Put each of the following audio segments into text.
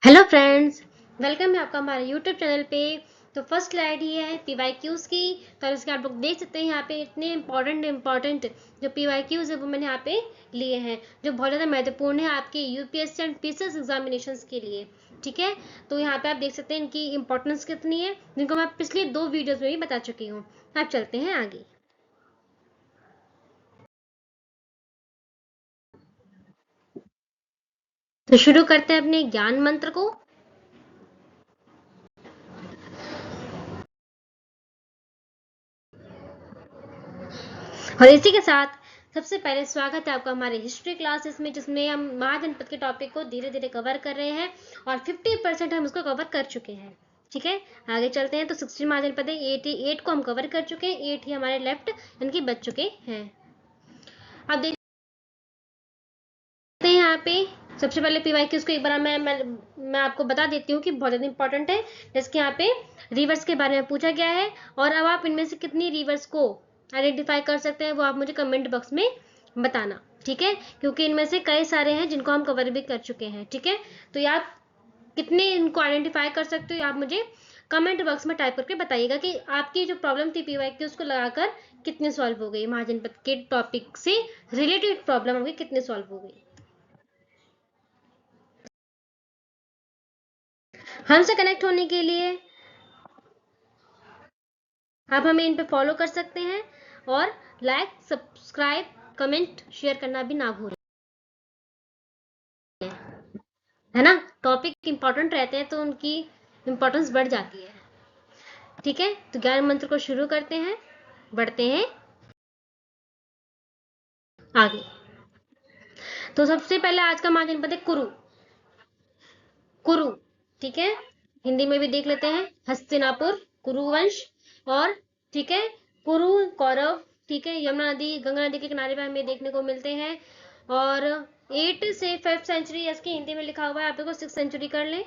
Hello friends, welcome है आपका हमारे यूट्यूब चैनल पे। तो फर्स्ट स्लाइड ये है पीवाईक्यूज़ की। तो इसके आप लोग देख सकते हैं यहाँ पे इतने इंपॉर्टेंट जो पीवाईक्यूज़ है वो मैंने यहाँ पे लिए हैं, जो बहुत ज़्यादा महत्वपूर्ण है आपके यूपीएससी एंड पीसीएस एग्जामिनेशंस के लिए। ठीक है, तो यहाँ पे आप देख सकते हैं इनकी इंपॉर्टेंस कितनी है, जिनको मैं पिछले 2 वीडियोज़ में भी बता चुकी हूँ। आप चलते हैं आगे। तो शुरू करते हैं अपने ज्ञान मंत्र को। और इसी के साथ सबसे पहले स्वागत है आपका हमारे हिस्ट्री क्लासेस में, जिसमें हम महाजनपद के टॉपिक को धीरे धीरे कवर कर रहे हैं और 50% हम उसको कवर कर चुके हैं। ठीक है, आगे चलते हैं। तो 16 महाजनपद है, 88 को हम कवर कर चुके हैं, 8 ही हमारे लेफ्ट इनकी बच चुके हैं। अब देखते हैं यहाँ पे सबसे पहले पीवाईक्यूज को एक बार मैं आपको बता देती हूँ कि बहुत ज़्यादा इंपॉर्टेंट है। जैसे यहाँ पे रिवर्स के बारे में पूछा गया है, और अब आप इनमें से कितनी रिवर्स को आइडेंटिफाई कर सकते हैं वो आप मुझे कमेंट बॉक्स में बताना। ठीक है, क्योंकि इनमें से कई सारे हैं जिनको हम कवर भी कर चुके हैं। ठीक है, तो ये आप कितने इनको आइडेंटिफाई कर सकते हो आप मुझे कमेंट बॉक्स में टाइप करके बताइएगा कि आपकी जो प्रॉब्लम थी पीवाईक्यू उसको लगाकर कितने सॉल्व हो गई, महाजनपद के टॉपिक से रिलेटेड प्रॉब्लम होगी कितने सॉल्व हो गई। हमसे कनेक्ट होने के लिए आप हमें इन पे फॉलो कर सकते हैं, और लाइक सब्सक्राइब कमेंट शेयर करना भी ना भूलें, है ना। टॉपिक इंपॉर्टेंट रहते हैं तो उनकी इंपॉर्टेंस बढ़ जाती है। ठीक है, तो ज्ञान मंत्र को शुरू करते हैं, बढ़ते हैं आगे। तो सबसे पहले आज का महाजनपद है कुरु। कुरु, ठीक है, हिंदी में भी देख लेते हैं हस्तिनापुर, कुरुवंश। और ठीक है, कुरु कौरव। ठीक है, यमुना नदी गंगा नदी के किनारे पर हमें देखने को मिलते हैं। और 8 से 5th सेंचुरी इसकी हिंदी में लिखा हुआ है, आप देखो 6th सेंचुरी कर लें।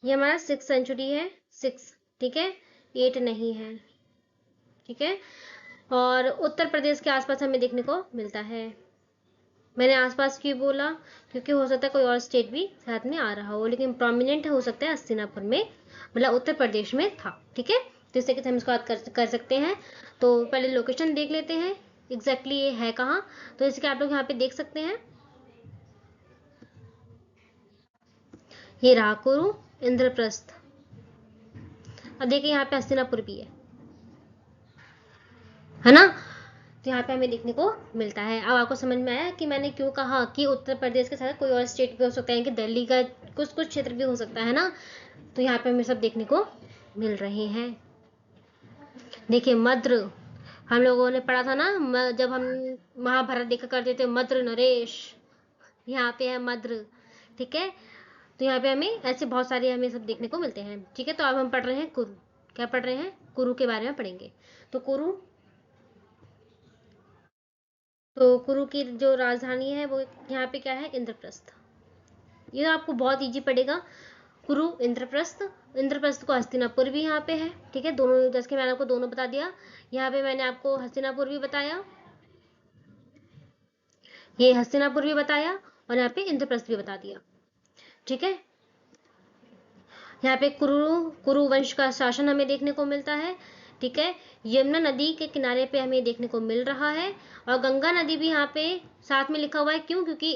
ये हमारा 6th सेंचुरी है, 6। ठीक है, 8 नहीं है। ठीक है, और उत्तर प्रदेश के आसपास हमें देखने को मिलता है। मैंने आसपास क्यों बोला, क्योंकि हो सकता है कोई और स्टेट भी साथ में आ रहा हो, लेकिन प्रोमिनेंट हो सकता है हस्तिनापुर में, मतलब उत्तर प्रदेश में था। ठीक है, तो इससे हम इसको याद कर सकते हैं। तो पहले लोकेशन देख लेते हैं एग्जैक्टली ये है कहाँ। तो इसके आप लोग यहाँ पे देख सकते हैं, ये रहा कुरु, इंद्रप्रस्थ। अब देखिए यहाँ पे हस्तिनापुर भी है ना। तो यहाँ पे हमें देखने को मिलता है। अब आपको समझ में आया कि मैंने क्यों कहा कि उत्तर प्रदेश के साथ कोई और स्टेट भी हो सकता है, कि दिल्ली का कुछ कुछ क्षेत्र भी हो सकता है ना। तो यहाँ पे हमें सब देखने को मिल रहे हैं। देखिए मद्र, हम लोगों ने पढ़ा था ना जब हम महाभारत देखा करते थे, मद्र नरेश, यहाँ पे है मद्र। ठीक है, तो यहाँ पे हमें ऐसे बहुत सारे हमें सब देखने को मिलते हैं। ठीक है, तो अब हम पढ़ रहे हैं कुरु। क्या पढ़ रहे हैं, कुरु के बारे में पढ़ेंगे। तो कुरु, तो कुरु की जो राजधानी है वो यहाँ पे क्या है, इंद्रप्रस्थ। ये आपको बहुत इजी पड़ेगा, कुरु इंद्रप्रस्थ। इंद्रप्रस्थ को हस्तिनापुर भी यहाँ पे है। ठीक है, दोनों जैसे कि मैंने आपको दोनों बता दिया। यहाँ पे मैंने आपको हस्तिनापुर भी बताया, ये हस्तिनापुर भी बताया, और यहाँ पे इंद्रप्रस्थ भी बता दिया। ठीक है, यहाँ पे कुरु कुरु वंश का शासन हमें देखने को मिलता है। ठीक है, यमुना नदी के किनारे पे हमें देखने को मिल रहा है, और गंगा नदी भी यहाँ पे साथ में लिखा हुआ है। क्यों, क्योंकि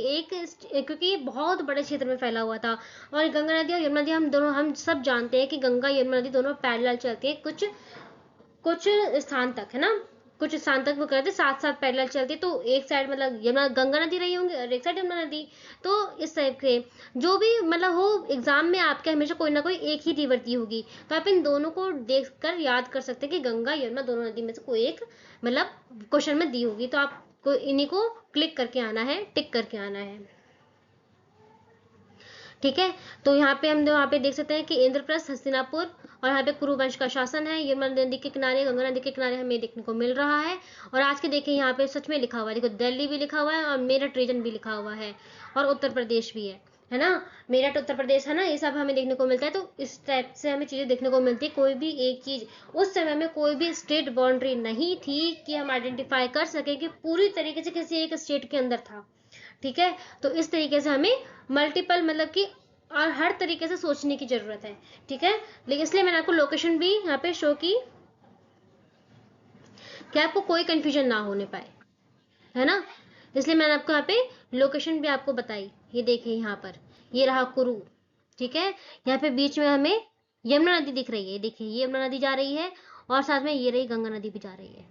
ये बहुत बड़े क्षेत्र में फैला हुआ था। और गंगा नदी और यमुना नदी हम सब जानते हैं कि गंगा यमुना नदी दोनों पैरेलल चलती है, कुछ कुछ स्थान तक, है ना। कुछ स्थान तक वो करते साथ साथ पैरेलल चलती, तो एक साइड मतलब यमुना गंगा नदी रही होंगी और एक साइड यमुना नदी। तो इस टाइप के जो भी मतलब हो, एग्जाम में आपके हमेशा कोई ना कोई एक ही रिवर दी होगी, तो आप इन दोनों को देखकर याद कर सकते हैं कि गंगा यमुना दोनों नदी में से कोई एक मतलब क्वेश्चन में दी होगी, तो आपको इन्हीं को क्लिक करके आना है, टिक करके आना है। ठीक है, तो यहाँ पे हम यहाँ पे देख सकते हैं कि इंद्रप्रस्थ, हस्तिनापुर, और यहाँ पे कुरुवंश का शासन है। यमुना नदी के किनारे, गंगा नदी के किनारे हमें देखने को मिल रहा है। और आज के देखिए यहाँ पे सच में लिखा हुआ है, देखो दिल्ली भी लिखा हुआ है और मेरठ रीजन भी लिखा हुआ है, और उत्तर प्रदेश भी है। है ना, मेरठ उत्तर प्रदेश, है ना, ये सब हमें देखने को मिलता है। तो इस टाइप से हमें चीजें देखने को मिलती है। कोई भी एक चीज, उस समय में कोई भी स्टेट बाउंड्री नहीं थी कि हम आइडेंटिफाई कर सके कि पूरी तरीके से किसी एक स्टेट के अंदर था। ठीक है, तो इस तरीके से हमें मल्टीपल मतलब कि और हर तरीके से सोचने की जरूरत है। ठीक है, लेकिन इसलिए मैंने आपको लोकेशन भी यहाँ पे शो की कि आपको कोई कंफ्यूजन ना होने पाए, है ना, इसलिए मैंने आपको यहाँ पे लोकेशन भी आपको बताई। ये देखिए यहाँ पर, ये रहा कुरु। ठीक है, यहाँ पे बीच में हमें यमुना नदी दिख रही है। देखिए ये यमुना नदी जा रही है और साथ में ये रही गंगा नदी भी जा रही है।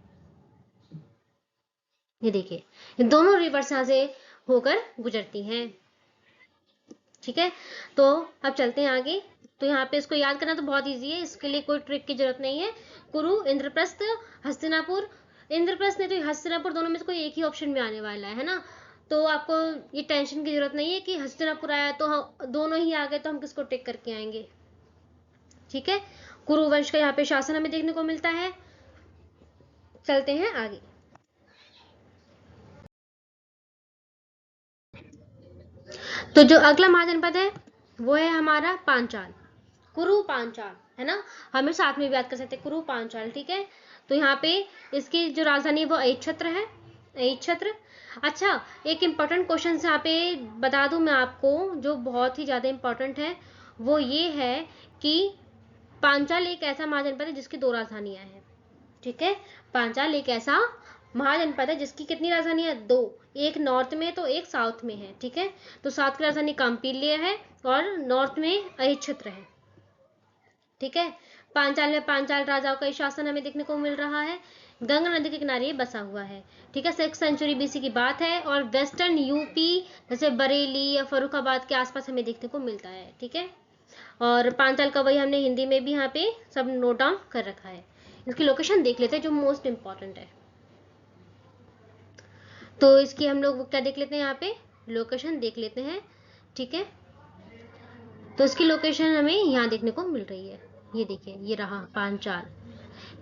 ये देखिए, ये दोनों रिवर्स यहाँ से होकर गुजरती हैं। ठीक है, तो अब चलते हैं आगे। तो यहाँ पे इसको याद करना तो बहुत इजी है, इसके लिए कोई ट्रिक की जरूरत नहीं है। कुरु, इंद्रप्रस्थ, हस्तिनापुर। इंद्रप्रस्थ नहीं तो हस्तिनापुर, दोनों में से कोई एक ही ऑप्शन में आने वाला है ना, तो आपको ये टेंशन की जरूरत नहीं है कि हस्तिनापुर आया तो हम दोनों ही आ गए तो हम किसको टिक करके आएंगे। ठीक है, कुरु वंश का यहाँ पे शासन हमें देखने को मिलता है। चलते हैं आगे। तो जो अगला महाजनपद है वो है हमारा पांचाल, कुरु पांचाल, है ना, हमें साथ में भी याद कर सकते हैं कुरु पांचाल। ठीक है, तो यहाँ पे इसकी जो राजधानी है वो अहिच्छत्र है, अहिच्छत्र। अच्छा, एक इंपॉर्टेंट क्वेश्चन यहाँ पे बता दूं मैं आपको, जो बहुत ही ज्यादा इंपॉर्टेंट है, वो ये है कि पांचाल एक ऐसा महाजनपद है जिसकी 2 राजधानियां हैं। ठीक है, पांचाल एक ऐसा महाजनपद है जिसकी कितनी राजधानी है? 2, एक नॉर्थ में तो एक साउथ में है। ठीक है, तो साउथ की राजधानी कांपिल्य है और नॉर्थ में अहिच्छत्र है। ठीक है, पांचाल में पांचाल राजाओं का शासन हमें देखने को मिल रहा है। गंगा नदी के किनारे ये बसा हुआ है। ठीक है, 6th सेंचुरी बीसी की बात है और वेस्टर्न यूपी जैसे बरेली या फरुखाबाद के आसपास हमें देखने को मिलता है। ठीक है, और पांचाल का वही हमने हिंदी में भी यहाँ पे सब नोट डाउन कर रखा है। इसकी लोकेशन देख लेते हैं जो मोस्ट इंपॉर्टेंट है। तो इसकी हम लोग क्या देख लेते हैं, यहाँ पे लोकेशन देख लेते हैं। ठीक है, तो इसकी लोकेशन हमें यहाँ देखने को मिल रही है। ये देखिए, ये रहा पांचाल।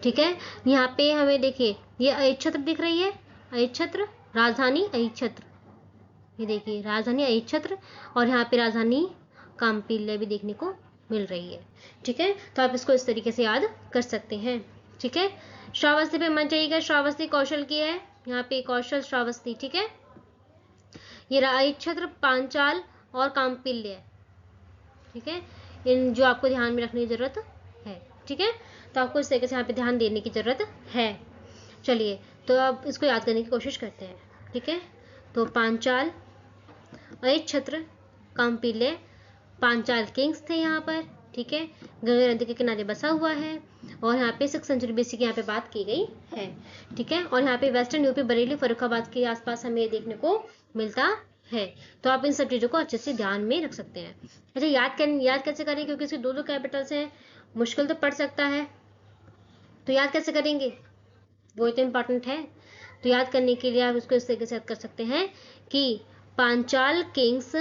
ठीक है, यहाँ पे हमें देखिए ये अहिच्छत्र दिख रही है, अहिच्छत्र, राजधानी अहिच्छत्र। ये देखिए राजधानी अहिच्छत्र और यहाँ पे राजधानी कांपिल्य भी देखने को मिल रही है। ठीक है, तो आप इसको इस तरीके से याद कर सकते हैं। ठीक है, श्रावस्ती पे मन जाइएगा, श्रावस्ती कौशल की है, यहाँ पे कौशल श्रावस्ती। ठीक है, ये अहिच्छत्र, पांचाल और कांपिल्य। ठीक है, इन जो आपको ध्यान में रखने की जरूरत है। ठीक है, तो आपको इस तरीके से यहाँ पे ध्यान देने की जरूरत है। चलिए, तो अब इसको याद करने की कोशिश करते हैं। ठीक है, तो पांचाल, अहिच्छत्र, कांपिल्य, पांचाल किंग्स थे यहाँ पर। ठीक है, गंगा नदी के किनारे बसा हुआ है और यहाँ पे 6th सेंचुरी बीसी की यहाँ पे बात की गई है। ठीक है, और यहाँ पे वेस्टर्न यूपी बरेली फरुखाबाद के आसपास हमें देखने को मिलता है। तो आप इन सब चीजों को अच्छे से ध्यान में रख सकते हैं। अच्छा, याद कैसे करें, क्योंकि इसके 2 कैपिटल्स हैं, मुश्किल तो पड़ सकता है, तो याद कैसे करेंगे, वो तो इंपॉर्टेंट है। तो याद करने के लिए आप इसको इस तरीके से याद कर सकते हैं कि पांचाल किंग्स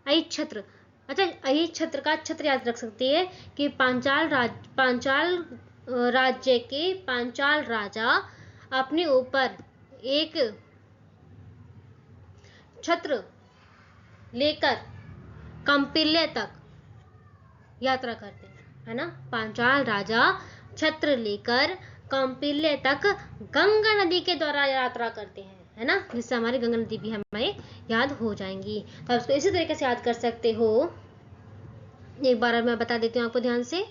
अहिच्छत्र। अच्छा, अहिच्छत्र का छत्र याद रख सकती है कि पांचाल राज्य के पांचाल राजा अपने ऊपर एक छत्र लेकर कांपिल्य तक यात्रा करते हैं, है ना, पांचाल राजा छत्र लेकर कांपिल्य तक गंगा नदी के द्वारा यात्रा करते हैं, है ना, जिससे हमारी गंगा नदी भी हमें याद हो जाएंगी। तो आप इसको इसी तरीके से याद कर सकते हो। एक बार मैं बता देती हूँ आपको ध्यान से।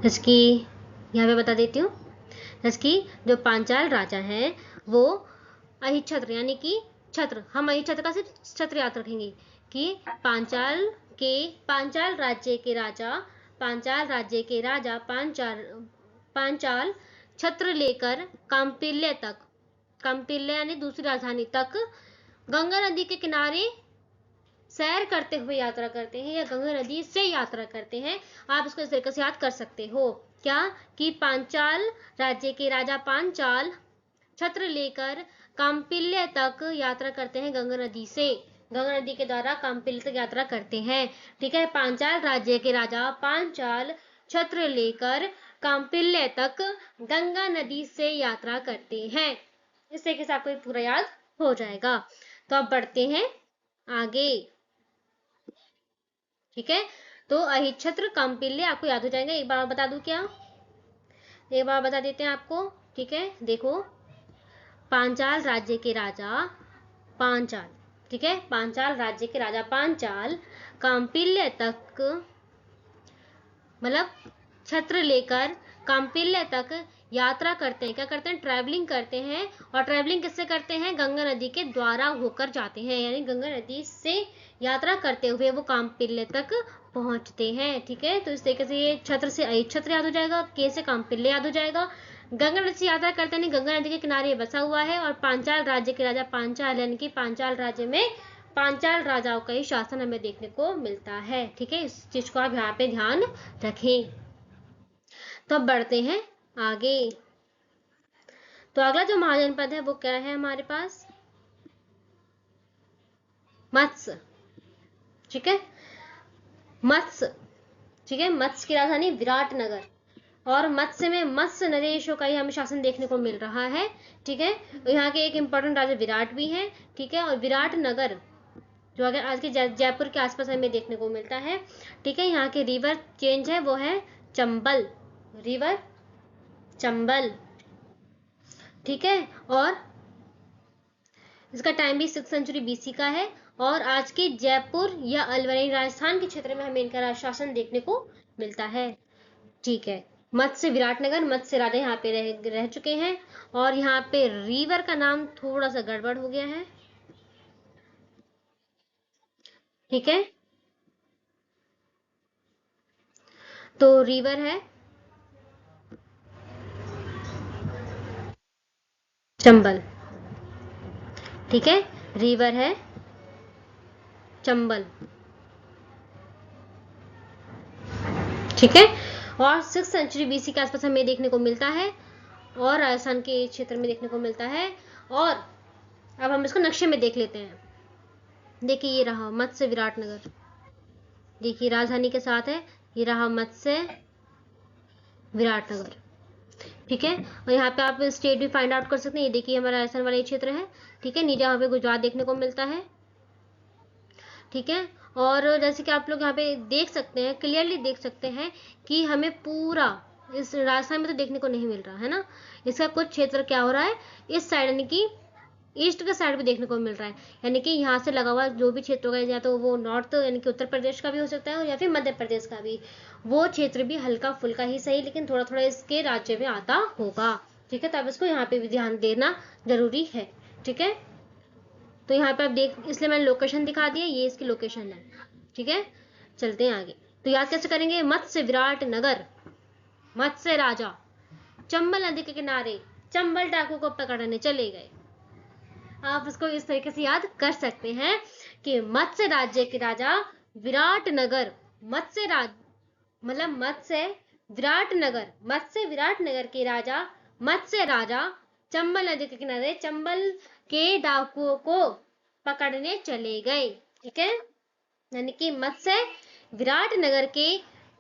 इसकी यहाँ पे बता देती हूँ, इसकी जो पांचाल राजा हैं वो अहिच्छत्र यानी कि छत्र, हम अहिच्छत्र का सिर्फ छत्र याद रखेंगे कि पांचाल राज्य के राजा पांचाल छत्र लेकर कांपिल्य यानी दूसरी राजधानी तक गंगा नदी के किनारे सैर करते हुए यात्रा करते हैं या गंगा नदी से यात्रा करते हैं। आप इसको इस तरीके से याद कर सकते हो, क्या कि पांचाल राज्य के राजा पांचाल छत्र लेकर कांपिल्य तक यात्रा करते हैं गंगा नदी से, गंगा नदी के द्वारा कांपिल्य तक यात्रा करते हैं। ठीक है, पांचाल राज्य के राजा पांचाल छत्र लेकर कांपिल्य तक गंगा नदी से यात्रा करते हैं। इस तरीके से आपको पूरा याद हो जाएगा। तो अब बढ़ते हैं आगे। ठीक है, तो अहिच्छत्र कांपिल्य आपको याद हो जाएगा। एक बार बता दूं क्या, एक बार बता देते हैं आपको। ठीक है, देखो, पांचाल राज्य के राजा पांचाल, ठीक है, पांचाल राज्य के राजा पांचाल कांपिल्य तक, मतलब छत्र लेकर कांपिल्य तक यात्रा करते हैं। क्या करते हैं, ट्रैवलिंग करते हैं। और ट्रैवलिंग किससे करते हैं, गंगा नदी के द्वारा होकर जाते हैं, यानी गंगा नदी से यात्रा करते हुए वो कांपिल्य तक पहुंचते हैं। ठीक है, तो इस तरीके से ये छत्र से अहिच्छत्र याद हो जाएगा, के से कांपिल्य याद हो जाएगा। गंगा नदी से यात्रा करते हैं, गंगा नदी के किनारे बसा हुआ है। और पांचाल राज्य के राजा पांचाल, यानी कि पांचाल राज्य में पांचाल राजाओं का ही शासन हमें देखने को मिलता है। ठीक है, इस चीज को आप यहाँ पे ध्यान रखें। तो अब बढ़ते हैं आगे। तो अगला जो महाजनपद है वो क्या है हमारे पास, मत्स्य। ठीक है, मत्स्य, ठीक है, मत्स्य की राजधानी विराटनगर। और मत्स्य में मत्स्य नरेशों का ही हमें शासन देखने को मिल रहा है। ठीक है, तो यहाँ के एक इंपॉर्टेंट राजा विराट भी है। ठीक है, और विराटनगर जो अगर आज के जयपुर के आसपास हमें देखने को मिलता है। ठीक है, यहाँ के रिवर चेंज है वो है चंबल, रिवर चंबल। ठीक है, और इसका टाइम भी 6th सेंचुरी बीसी का है। और आज के जयपुर या अलवरी राजस्थान के क्षेत्र में हमें इनका शासन देखने को मिलता है। ठीक है, मत्स्य विराटनगर, मत्स्य राजा यहाँ पे रह चुके हैं। और यहाँ पे रिवर का नाम थोड़ा सा गड़बड़ हो गया है। ठीक है, तो रिवर है चंबल। ठीक है, रिवर है चंबल। ठीक है, और 6th सेंचुरी बीसी के आसपास हमें देखने को मिलता है और राजस्थान के क्षेत्र में देखने को मिलता है। और अब हम इसको नक्शे में देख लेते हैं। देखिए, ये रहा मत्स्य विराटनगर, देखिए राजधानी के साथ है, ये रहा मत्स्य विराटनगर। ठीक है, और यहाँ पे आप स्टेट भी फाइंड आउट कर सकते हैं। ये देखिए हमारा राजस्थान वाला ये क्षेत्र है। ठीक है, नीचे यहाँ पे गुजरात देखने को मिलता है। ठीक है, और जैसे कि आप लोग यहाँ पे देख सकते हैं, क्लियरली देख सकते हैं कि हमें पूरा इस राजस्थान में तो देखने को नहीं मिल रहा है ना, इसका कुछ क्षेत्र क्या हो रहा है इस साइड, यानी कि ईस्ट के साइड भी देखने को मिल रहा है। यानी कि यहाँ से लगा हुआ जो भी क्षेत्र होगा, या तो वो नॉर्थ यानी कि उत्तर प्रदेश का भी हो सकता है या फिर मध्य प्रदेश का भी, वो क्षेत्र भी हल्का फुल्का ही सही लेकिन थोड़ा थोड़ा इसके राज्य में आता होगा। ठीक है, तो अब इसको यहाँ पे भी ध्यान देना जरूरी है। ठीक है, तो यहाँ पे आप देख, इसलिए मैंने लोकेशन दिखा दिया, ये इसकी लोकेशन है। ठीक है, चलते हैं आगे। तो याद कैसे करेंगे, मत्स्य विराट नगर, मत्स्य राजा चंबल नदी के किनारे चंबल डाकू को पकड़ने चले गए। आप इसको इस तरीके से याद कर सकते हैं कि मत्स्य राज्य के राजा विराटनगर, मत्स्य राज मतलब मत्स्य विराट नगर के राजा मत्स्य राजा चंबल नदी के किनारे चंबल के डाकुओं को पकड़ने चले गए। ठीक है, यानी कि मत्स्य विराटनगर के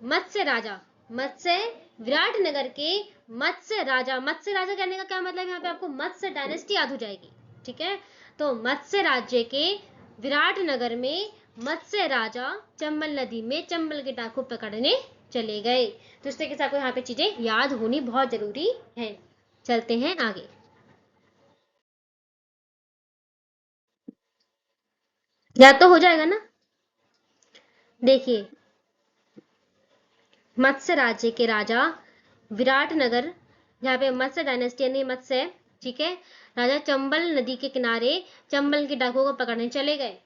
मत्स्य राजा, मत्स्य विराटनगर के मत्स्य राजा कहने का क्या मतलब, यहाँ पे आपको मत्स्य डायनेस्टी याद हो जाएगी। ठीक है, तो मत्स्य राज्य के विराटनगर में मत्स्य राजा चंबल नदी में चंबल के डाकू पकड़ने चले गए। तो इस तरीके से आपको यहाँ पे चीजें याद होनी बहुत जरूरी है। चलते हैं आगे। याद तो हो जाएगा ना। देखिए, मत्स्य राज्य के राजा विराटनगर, यहाँ पे मत्स्य डायनेस्टी यानी मत्स्य, ठीक है, राजा चंबल नदी के किनारे चंबल के डाकुओं को पकड़ने चले गए।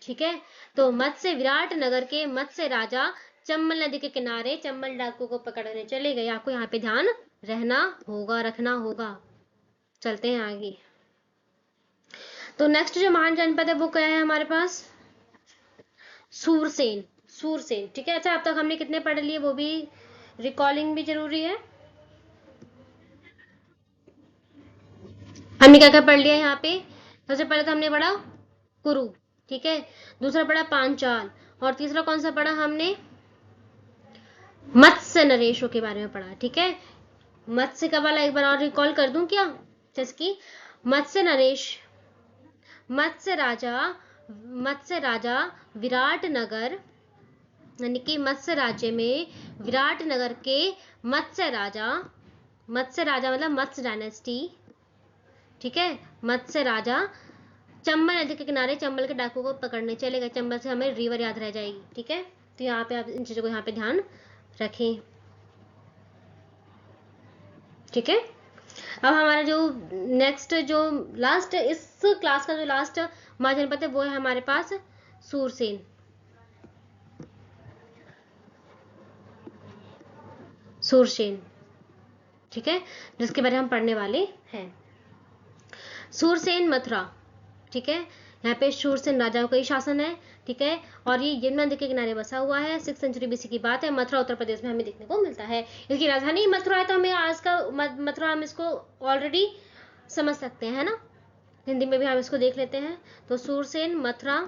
ठीक है, तो मत्स्य विराटनगर के मत्स्य राजा चंबल नदी के किनारे चंबल डाकुओं को पकड़ने चले गए। आपको यहाँ पे ध्यान रखना होगा। चलते हैं आगे। तो नेक्स्ट जो महान जनपद है वो क्या है हमारे पास, सूरसेन। ठीक है, अच्छा अब तक हमने कितने पढ़ लिए वो भी रिकॉलिंग भी जरूरी है। हमने क्या क्या पढ़ लिया यहाँ पे, सबसे पहले तो हमने पढ़ा कुरु, ठीक है, दूसरा पढ़ा पांचाल, और तीसरा कौन सा पढ़ा हमने, मत्स्य नरेशों के बारे में पढ़ा, ठीक है। मत्स्य का वाला एक बार और रिकॉल कर दूं क्या, जैसे कि मत्स्य नरेश, मत्स्य राजा, मत्स्य राजा विराट नगर, यानी कि मत्स्य राज्य में विराट नगर के मत्स्य राजा, मत्स्य राजा मतलब मत्स्य डायनेस्टी, ठीक है। मत्स्य राजा चंबल नदी के किनारे चंबल के डाकू को पकड़ने चले गए। चंबल से हमें रिवर याद रह जाएगी, ठीक है। तो यहाँ पे आप इन चीजों को यहाँ पे ध्यान रखें, ठीक है। अब हमारा जो नेक्स्ट जो लास्ट इस क्लास का जो लास्ट महाजनपद है वो है हमारे पास सूरसेन, सूरसेन, ठीक है, जिसके बारे में हम पढ़ने वाले हैं। सूरसेन मथुरा, ठीक है। यहाँ पे शूरसेन राजाओं का ही शासन है, ठीक है। और ये यमुना नदी के किनारे बसा हुआ है। 6th सेंचुरी बीसी की बात है। मथुरा उत्तर प्रदेश में हमें देखने को मिलता है। इसकी राजधानी मथुरा है, तो हमें आज का मथुरा हम इसको ऑलरेडी समझ सकते हैं, है ना। हिंदी में भी हम इसको देख लेते हैं। तो सूरसेन मथुरा,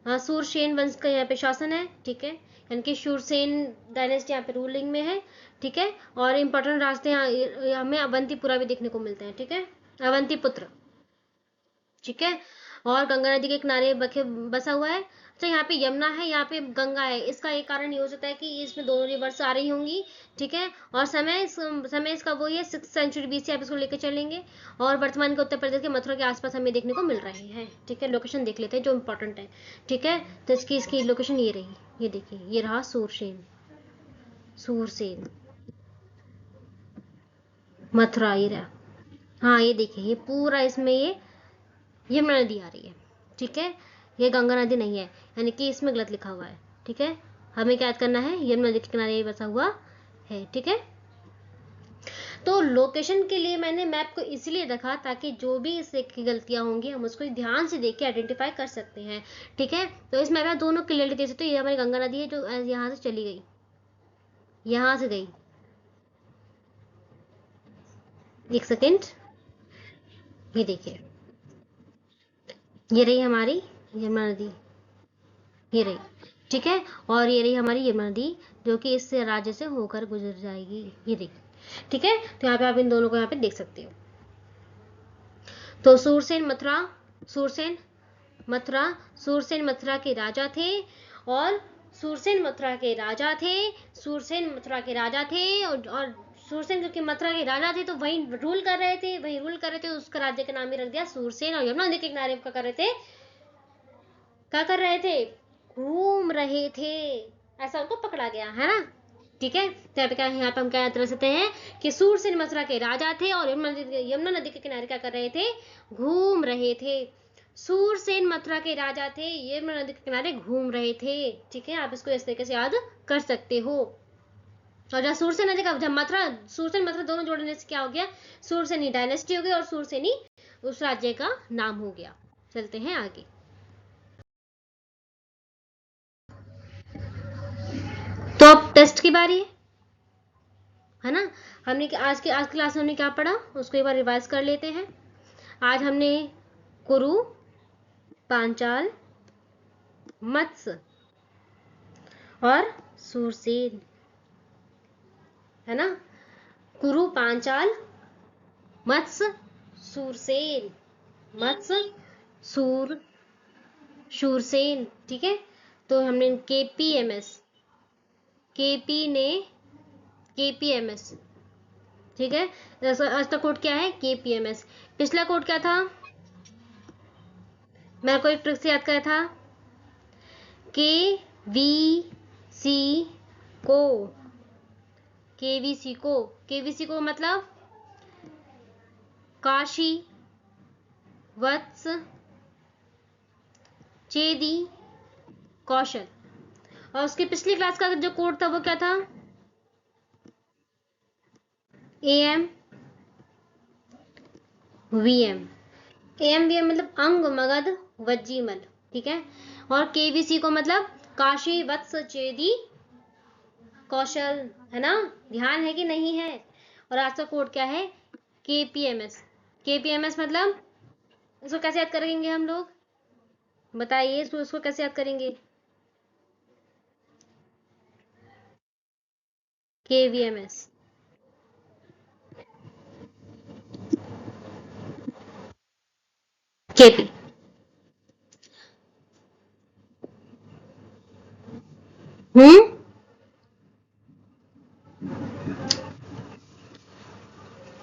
सूरसेन वंश का यहाँ पे शासन है, ठीक है। यानी कि शूरसेन डायनेस्टी यहाँ पे रूलिंग में है, ठीक है। और इंपॉर्टेंट रास्ते हमें अवंतीपुरा भी देखने को मिलते हैं, ठीक है, अवंतीपुत्र, ठीक है। और गंगा नदी के किनारे बसा हुआ है। अच्छा, यहाँ पे यमुना है, यहाँ पे गंगा है। इसका एक कारण ये हो सकता है कि इसमें दोनों रिवर्स आ रही होंगी, ठीक है। और समय इसका वही है 6th सेंचुरी बीसी, आप इसको लेकर चलेंगे। और वर्तमान के उत्तर प्रदेश के मथुरा के आसपास हमें देखने को मिल रहे हैं, ठीक है। लोकेशन देख लेते हैं जो इंपॉर्टेंट है, ठीक है। तो इसकी लोकेशन ये रही, ये देखिए, ये रहा सूरसेन, सूरसेन मथुरा, ये रहा। हाँ, ये देखिए, ये पूरा इसमें ये यमुना नदी आ रही है, ठीक है। ये गंगा नदी नहीं है, यानी कि इसमें गलत लिखा हुआ है, ठीक है। हमें क्या याद करना है, यमुना नदी के किनारे बसा हुआ है, ठीक है। तो लोकेशन के लिए मैंने मैप को इसलिए रखा ताकि जो भी इससे की गलतियां होंगी हम उसको ध्यान से देख के आइडेंटिफाई कर सकते हैं, ठीक है। तो इस मैप में दोनों क्लियरली देख सकते हो। ये हमारी गंगा नदी है जो यहाँ से चली गई, यहाँ से गई। एक सेकेंड, ये देखिए, ये रही हमारी यमुना नदी, ये रही, ठीक है। और ये रही हमारी यमुना नदी जो कि इस राज्य से होकर गुजर जाएगी, ये देखिए, ठीक है। तो यहाँ पे आप इन दोनों को यहाँ पे देख सकते हो। तो सूरसेन मथुरा, सूरसेन मथुरा, सूरसेन मथुरा के राजा थे। और सूरसेन मथुरा के राजा थे, सूरसेन मथुरा के राजा थे। और सूरसेन जो कि मथुरा के राजा थे, तो वहीं रूल कर रहे थे, वहीं रूल कर रहे थे। उसका राज्य का नाम ही रख दिया सूरसेन। और यमुना नदी के किनारे क्या कर रहे थे, क्या कर रहे थे, घूम रहे थे। ऐसा उनको पकड़ा गया, है ना, ठीक है। तो यहाँ पे हम क्या याद रख सकते हैं कि सूरसेन मथुरा के राजा थे और यमुना नदी के किनारे क्या कर रहे थे, घूम रहे थे। सूरसेन मथुरा के राजा थे, यमुना नदी के किनारे घूम रहे थे, ठीक है। आप इसको इस तरीके से याद कर सकते हो। और जब सूरसेन नदी का, जब मथुरा, सूरसेन मथुरा दोनों जोड़ने से क्या हो गया, सूरसेनी डायनेस्टी हो गई और सूरसेनी उस राज्य का नाम हो गया। चलते हैं आगे। तो अब टेस्ट की बारी है ना। हमने आज की क्लास में हमने क्या पढ़ा उसको एक बार रिवाइज कर लेते हैं। आज हमने कुरु, पांचाल, मत्स्य और सूरसेन, है ना। कुरु, पांचाल, मत्स्य, सूरसेन, मत्स्य, सूर, शूरसेन, ठीक है। तो हमने केपीएमएस, केपी ने केपीएमएस, ठीक है। आज का कोड क्या है, केपीएमएस। पिछला कोड क्या था, मेरे को एक ट्रिक से याद करा था, के वी सी को, केवीसी को, केवीसी को मतलब काशी, वत्स, चेदी, कौशल। और उसकी पिछली क्लास का जो कोड था वो क्या था, एएम वीएम, एएम वीएम मतलब अंग मगध वज्जीमल, ठीक है। और केवीसी को मतलब काशी, वत्स, चेदी, कौशल, है ना। ध्यान है कि नहीं है। और आज का कोड क्या है, केपीएमएस। केपीएमएस मतलब इसको कैसे याद करेंगे हम लोग, बताइए, इसको कैसे याद करेंगे। KVMS, KP।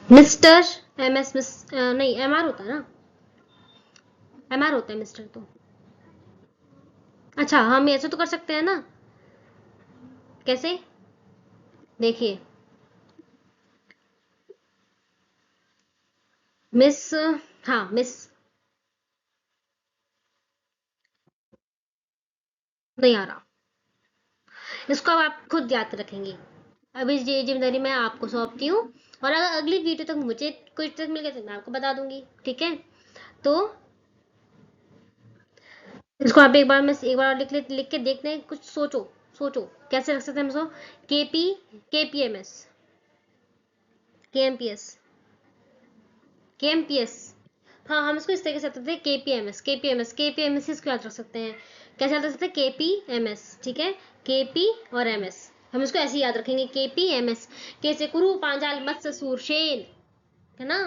मिस्टर MS, नहीं MR होता है ना, MR होता है मिस्टर तो। अच्छा, हम ऐसे तो कर सकते हैं ना, कैसे? देखिए, मिस, हाँ मिस, नहीं आ रहा, इसको अब आप खुद याद रखेंगे। अभी ये जिम्मेदारी मैं आपको सौंपती हूँ, और अगर अगली वीडियो तक मुझे कोई ट्रिक मिल गया तो मैं आपको बता दूंगी, ठीक है? तो इसको आप एक बार और लिख के देखते हैं, कुछ सोचो, सोचो कैसे रख सकते हैं हम इसको। KP, KPMS, KMPS, KMPS, हाँ हम इसको इस तरीके से रख सकते हैं, KPMS, KPMS, KPMS इसको याद रख सकते हैं। कैसे याद रख सकते हैं? KPMS, ठीक है, KP और MS, हम इसको ऐसे ही याद रखेंगे, KPMS। कैसे? कुरु पांचाल मत्स्य सूरसेन, है ना,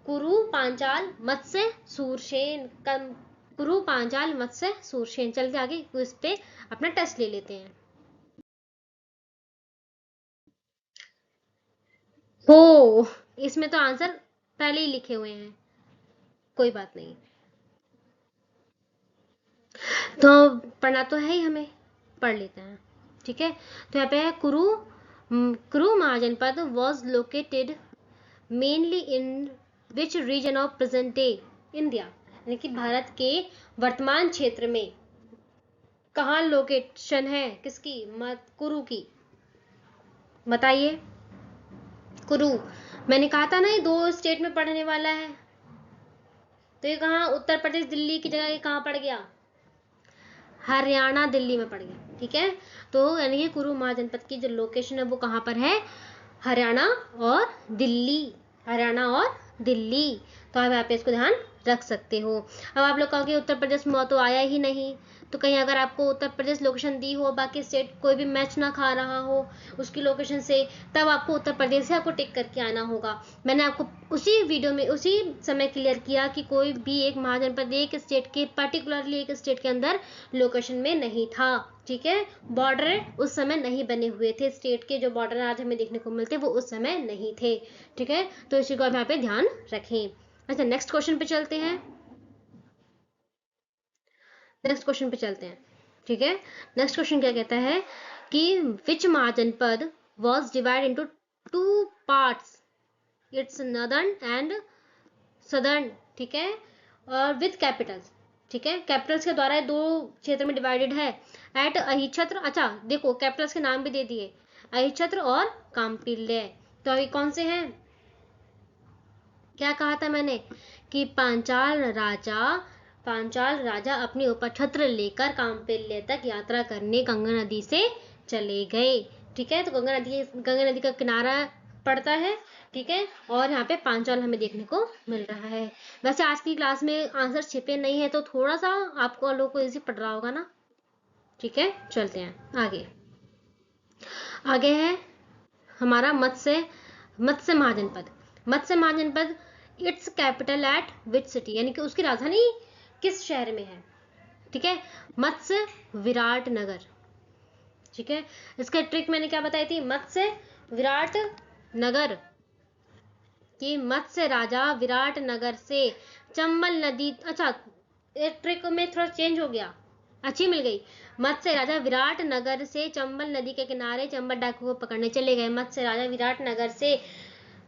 कुरु पांचाल मत्स्य सूरसेन, कुरु पांचाल मत्स्य सूरसेन। चलते आगे इस पे अपना टेस्ट ले लेते हैं। हो, इसमें तो आंसर पहले ही लिखे हुए हैं, कोई बात नहीं, तो पढ़ना तो है ही हमें, पढ़ लेते हैं, ठीक है? तो यहाँ पे है Kuru Mahajanapada was located mainly in which region of present day India, यानी कि भारत के वर्तमान क्षेत्र में कहाँ लोकेशन है किसकी, मत कुरु की, बताइए। कुरु, मैंने कहा था ना ये दो स्टेट में पढ़ने वाला है, तो ये कहाँ, उत्तर प्रदेश दिल्ली की जगह ये कहाँ पड़ गया, हरियाणा दिल्ली में पड़ गया, ठीक है? तो यानी कि कुरु महाजनपद की जो लोकेशन है वो कहाँ पर है, हरियाणा और दिल्ली, हरियाणा और दिल्ली। तो आप यहाँ पे इसको ध्यान रख सकते हो। अब आप लोग कहोगे उत्तर प्रदेश में तो आया ही नहीं, तो कहीं अगर आपको उत्तर प्रदेश लोकेशन दी हो, बाकी स्टेट कोई भी मैच ना खा रहा हो उसकी लोकेशन से, तब आपको उत्तर प्रदेश से आपको टिक करके आना होगा। मैंने आपको उसी वीडियो में उसी समय क्लियर किया कि कोई भी एक महाजनपद एक स्टेट के, पर्टिकुलरली एक स्टेट के अंदर लोकेशन में नहीं था, ठीक है? बॉर्डर उस समय नहीं बने हुए थे, स्टेट के जो बॉर्डर आज हमें देखने को मिलते वो उस समय नहीं थे, ठीक है? तो इसी को आप यहाँ पे ध्यान रखें। अच्छा, नेक्स्ट क्वेश्चन पे चलते हैं, नेक्स्ट क्वेश्चन पे चलते हैं, ठीक है? नेक्स्ट क्वेश्चन क्या कहता है कि which Mahajanapada was divide into two parts, its northern and southern, ठीक है, और विद कैपिटल्स, ठीक है? कैपिटल्स के द्वारा दो क्षेत्र में डिवाइडेड है, एट अहिछत्र, अच्छा देखो कैपिटल्स के नाम भी दे दिए, अहिछत्र और काम्पिल्य। तो अभी कौन से हैं, क्या कहा था मैंने कि पांचाल राजा अपनी उपछत्र लेकर काम्पिल्य तक यात्रा करने गंगा नदी से चले गए, ठीक है? तो गंगा नदी का किनारा पड़ता है, ठीक है? और यहाँ पे पांचाल हमें देखने को मिल रहा है। वैसे आज की क्लास में आंसर छिपे नहीं है, तो थोड़ा सा आपको लोगों को इजी पड़ रहा होगा ना, ठीक है? चलते हैं आगे। आगे है हमारा Matsya Mahajanapada. Matsya Mahajanapada, its capital at which city, यानी कि उसकी राजधानी किस शहर में है, ठीक है? मत्स्य विराट नगर, ठीक है? इसका ट्रिक मैंने क्या बताई थी, मत्स्य विराट नगर, कि मत्स्य राजा विराट नगर से चंबल नदी, अच्छा ट्रिक में थोड़ा चेंज हो गया, अच्छी मिल गई। मत्स्य राजा विराट नगर से चंबल नदी के किनारे चंबल डाकू को पकड़ने चले गए, मत्स्य राजा विराट नगर से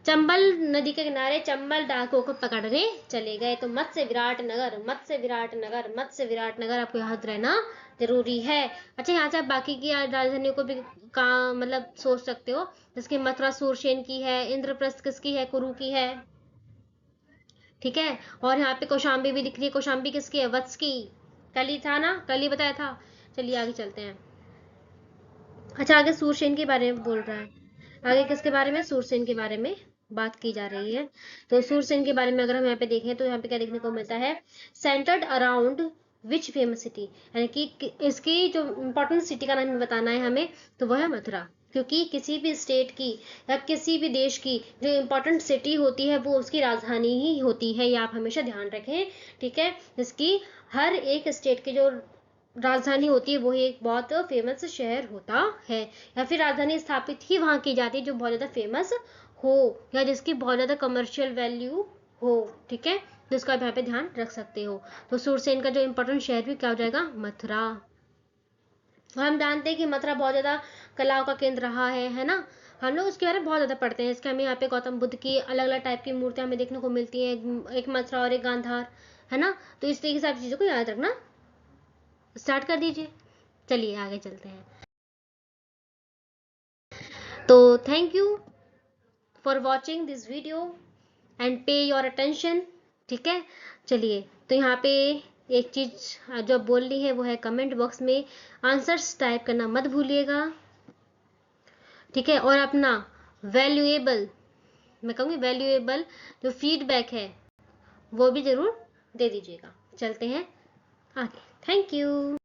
चंबल नदी के किनारे चंबल डाकुओं को पकड़ने चले गए। तो मत्स्य विराट नगर, मत्स्य विराट नगर, मत्स्य विराट नगर आपको याद रहना जरूरी है। अच्छा, यहाँ से आप बाकी की राजधानियों को भी मतलब सोच सकते हो, जिसकी मथुरा सूरसेन की है, इंद्रप्रस्थ किसकी है, कुरु की है, ठीक है? और यहाँ पे कौशाम्बी भी दिख रही है, कौशाम्बी किसकी है, वत्स की, कल ही था ना, कल ही बताया था। चलिए आगे चलते हैं। अच्छा, आगे सूरसेन के बारे में बोल रहा है, आगे किसके बारे में, सूरसेन के बारे में बात की जा रही है। तो सूरसेन के बारे में अगर हम यहाँ पे देखें तो यहाँ पे क्या देखने को मिलता है, centred around which famous city, यानी कि इसकी जो इंपॉर्टेंट सिटी का नाम बताना है हमें, तो वह है मथुरा, क्योंकि किसी भी स्टेट की या किसी भी देश की जो इम्पोर्टेंट सिटी होती है वो उसकी राजधानी ही होती है, ये आप हमेशा ध्यान रखें, ठीक है। इसकी हर एक स्टेट की जो राजधानी होती है वो एक बहुत फेमस शहर होता है, या फिर राजधानी स्थापित ही वहाँ की जाती है जो बहुत ज़्यादा फेमस हो या जिसकी बहुत ज़्यादा कमर्शियल वैल्यू हो, ठीक है। तो इसका आप यहाँ पे ध्यान रख सकते हो। तो सूरसेन का जो इम्पोर्टेंट शहर भी क्या हो जाएगा, मथुरा। और हम जानते हैं कि मथुरा बहुत ज़्यादा कलाओं का केंद्र रहा है ना। हम लोग उसके बारे में बहुत ज़्यादा पढ़ते हैं। इसके हमें यहाँ पे गौतम बुद्ध की अलग अलग टाइप की मूर्तियाँ हमें देखने को मिलती हैं, एक मथुरा और एक गांधार, है ना। तो इस तरीके से आप चीज़ों को याद रखना स्टार्ट कर दीजिए। चलिए आगे चलते हैं। तो thank you for watching this video and पे योर अटेंशन, ठीक है। चलिए, तो यहाँ पे एक चीज़ जो बोलनी है वो है कमेंट बॉक्स में आंसर्स टाइप करना मत भूलिएगा, ठीक है। और अपना वैल्यूएबल, मैं कहूँगी वैल्यूएबल जो फीडबैक है वो भी ज़रूर दे दीजिएगा। चलते हैं आगे। Thank you.